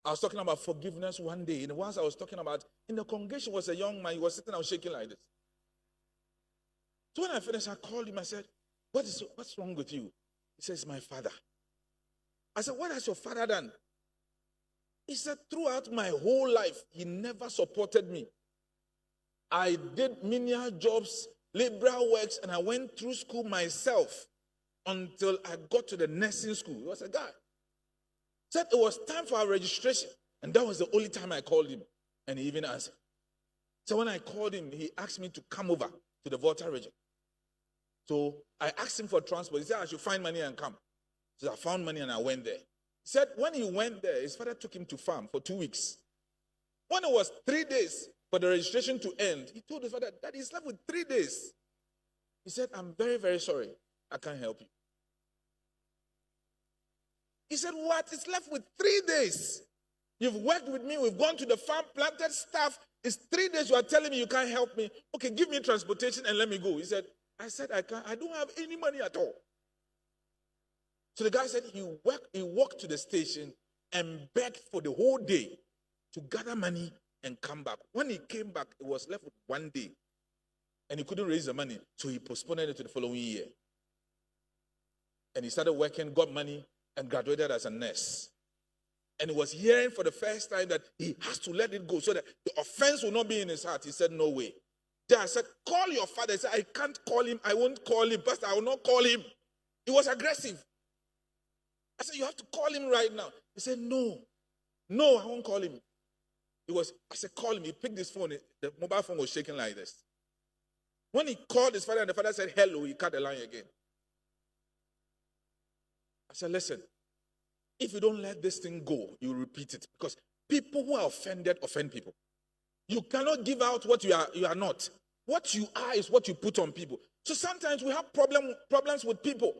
I was talking about forgiveness one day. And once I was talking about, in the congregation was a young man. He was sitting, I was shaking like this. So when I finished, I called him. I said, what's wrong with you? He says, my father. I said, what has your father done? He said, throughout my whole life, he never supported me. I did menial jobs, liberal works, and I went through school myself until I got to the nursing school. He was a guy. Said it was time for our registration, and that was the only time I called him, and he even answered. So when I called him, he asked me to come over to the Volta region. So I asked him for transport. He said I should find money and come. So I found money and I went there. He said when he went there, his father took him to farm for 2 weeks. When it was 3 days for the registration to end, he told his father that he's left with 3 days. He said, I'm very, very sorry. I can't help you. He said, what? It's left with 3 days. You've worked with me. We've gone to the farm, planted stuff. It's 3 days. You are telling me you can't help me. Okay, give me transportation and let me go. He said, I can't. I don't have any money at all. So the guy said he walked to the station and begged for the whole day to gather money and come back. When he came back, it was left with 1 day. And he couldn't raise the money. So he postponed it to the following year. And he started working, got money, and graduated as a nurse. And he was hearing for the first time that he has to let it go so that the offense will not be in his heart. He said, no way. Then I said, call your father. He said, I can't call him. I won't call him. Pastor, I will not call him. He was aggressive. I said, you have to call him right now. He said, no, I won't call him. I said, call him. He picked his phone. The mobile phone was shaking like this. When he called his father and the father said, hello, he cut the line again. I said, listen, if you don't let this thing go, you repeat it. Because people who are offended offend people. You cannot give out what you are not. What you are is what you put on people. So sometimes we have problems with people.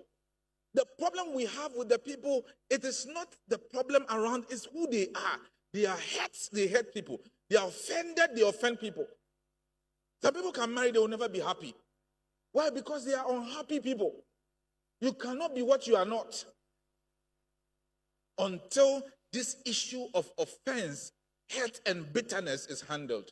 The problem we have with the people, it is not the problem around, it's who they are. They are hurts, they hurt people. They are offended, they offend people. Some people can marry, they will never be happy. Why? Because they are unhappy people. You cannot be what you are not until this issue of offense, hurt, and bitterness is handled.